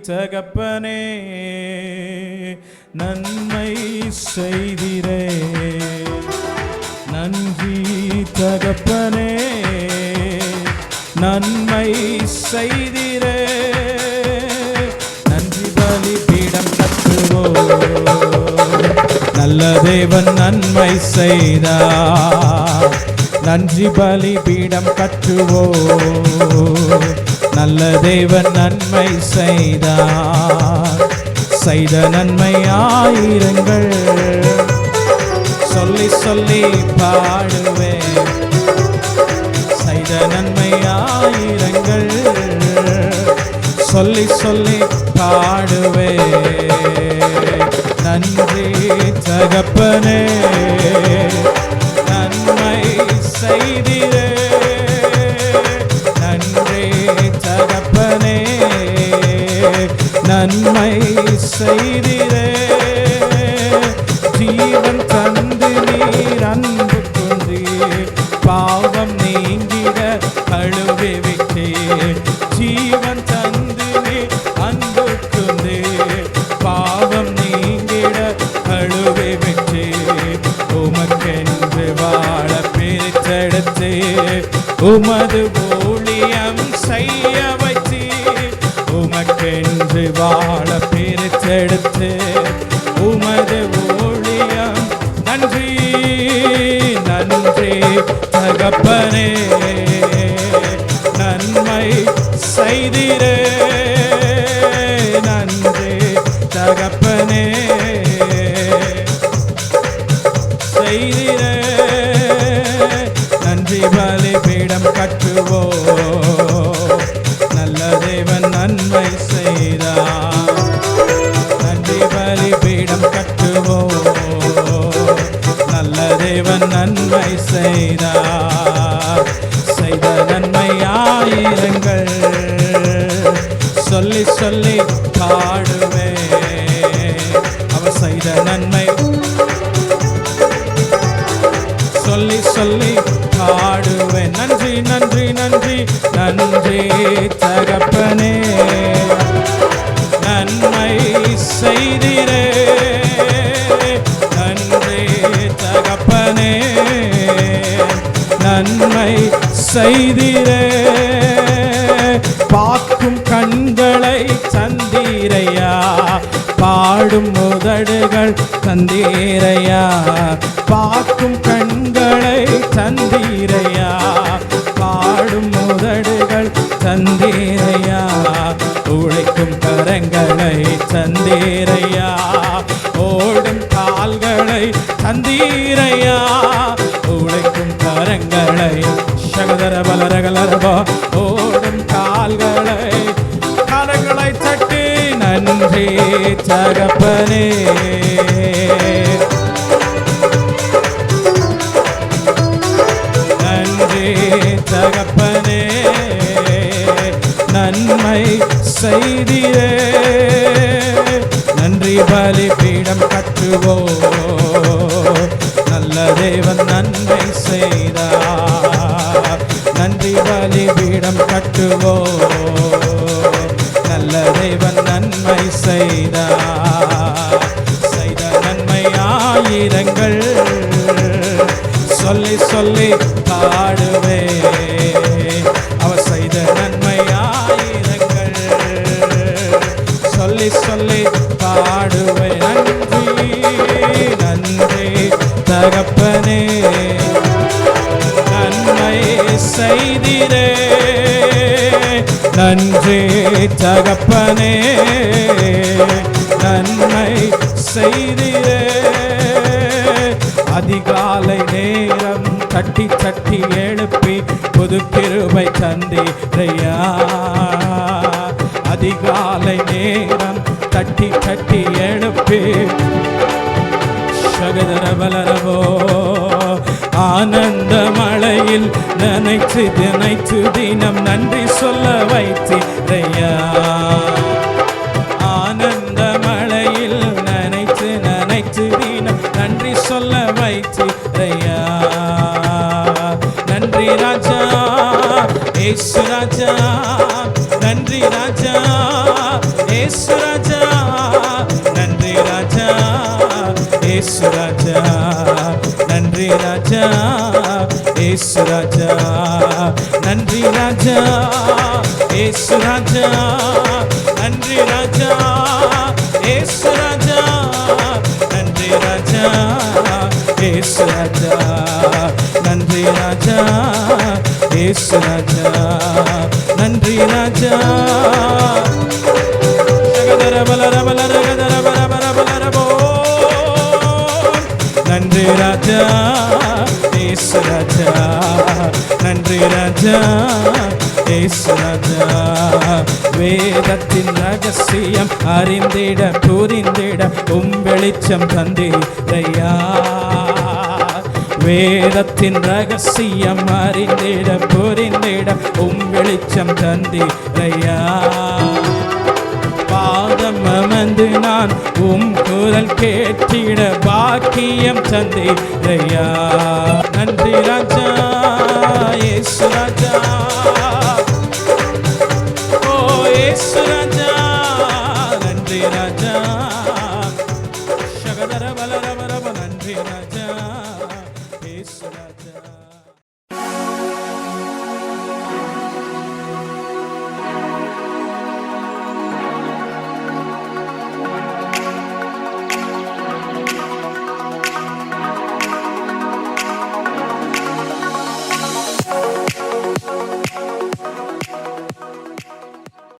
தகப்பனே நன்மை செய்திரே, நன்றி தகப்பனே நன்மை செய்திரே, நன்றி பலிபீடம் கட்டுவோம். நல்ல தேவன் நன்மை செய்தார், நன்றி பலிபீடம் கட்டுவோம். நல்ல தேவன் நன்மை செய்தார், செய்த நன்மை ஆயிரங்கள் சொல்லி சொல்லி பாடுவேன். செய்த நன்மை ஆயிரங்கள் சொல்லி சொல்லி பாடுவேன். நன்றி தகப்பனே நன்மை செய்திரே, நன்றி தகப்பனே நன்மை செய்திரே, ஜீவன் தந்து நீர் அன்பு கொண்டு பாவம் நீங்கிட கழுவி விட்டே. ஜீவன் தந்து நீர் அன்பு கொண்டு பாவம் நீங்கிட கழுவி விட்டே. உமக்கென்று வாழ பிரித்தெடுத்து உமது ஊழியம் செய்ய வைத்து, உமக்கென்று வாழ பிரித்தெடுத்து உமது ஊழியம். நன்றி நன்றி தகப்பனே நன்மை செய்திரே, நன்றி தகப்பனே செய்திரே, நன்றி பலிபீடம் கட்டுவோம். நல்ல தேவன் நன்மை செய்தார், நன்றி பலிபீடம் கட்டுவோம். நல்ல தேவன் நன்மை செய்தார், செய்த நன்மை ஆயிரங்கள் சொல்லி சொல்லி பாடுவேன். அவர் செய்த நன்மை சொல்லி சொல்லி பாடுவேன். நன்றி நன்றி நன்றி நன்றி தகப்பனே நன்மை செய்திரே, நன்றி தகப்பனே நன்மை செய்திரே, பார்க்கும் கண்களை தந்தீரையா, பாடும் உதடுகள் தந்தீரையா, பார்க்கும் கண்களை தந்தீரையா, பாடும் உதடுகள் தந்தீரையா, உழைக்கும் கரங்களை தந்தீரையா, ஓடும் கால்களை தந்தீரையா, உழைக்கும் கரங்களை சகதர பலரகலரபா, ஓடும் கால்களை கரங்களை தட்டி நன்றி தகப்பனே நன்றி தகப்பனே நன்மை செய்திரே, நன்றி பலிபீடம் கட்டுவோம். நல்ல தேவன் நன்மை செய்தார், நன்றி பலிபீடம் கட்டுவோம். நல்ல தேவன் நன்மை செய்தார், செய்த நன்மை ஆயிரங்கள் சொல்லி சொல்லி பாடுவேன். அவர் செய்த நன்மை ஆயிரங்கள் சொல்லி சொல்லி பாடுவேன். நன்றி நன்றி தகப்பனே நன்மை செய்திரே, நன்றி தகப்பனே நன்மை செய்திரே, அதிகாலை நேரம் தட்டி தட்டி எழுப்பி புது கிருபை தந்தீரையா, அதிகாலை நேரம் தட்டி தட்டி எழுப்பி சகதரபலரவோ, ஆனந்த மழையில் நினைத்து நினைத்து தினம் நன்றி சொல்ல வைத்தீரையா, ஆனந்த மழையில் நினைத்து நினைத்து தினம் நன்றி சொல்ல வைத்தீரையா. நன்றி ராஜா இயேசு ராஜா, நன்றி ராஜா ஏசு ராஜா நன்றி ராஜா, ஏசு ராஜா நன்றி ராஜா, ஏசு ராஜா நன்றி ராஜா, ஏசு ராஜா நன்றி ராஜா, ஏசு ராஜா நன்றி ராஜா, ஏசு ராஜா நன்றி ராஜா, ஏசு ராஜா நன்றி ராஜா. நன்றி ராஜா, ஏசு ராஜா நன்றி ராஜா, ஏசு ராஜா. வேதத்தின் ரகசியம் அறிந்திட புரிந்திட வெளிச்சம் தந்தீரையா, வேதத்தின் ரகசியம் அறிந்திட புரிந்திட வெளிச்சம் தந்தீரையா. பாதம் அமர்ந்து நான் குரல் கேட்டிட பாக்கியம் தந்தீரையா. நன்றி ராஜா, ஏசு ராஜா, ஓ ஏசு ராஜா நன்றி ராஜா. சகதர பல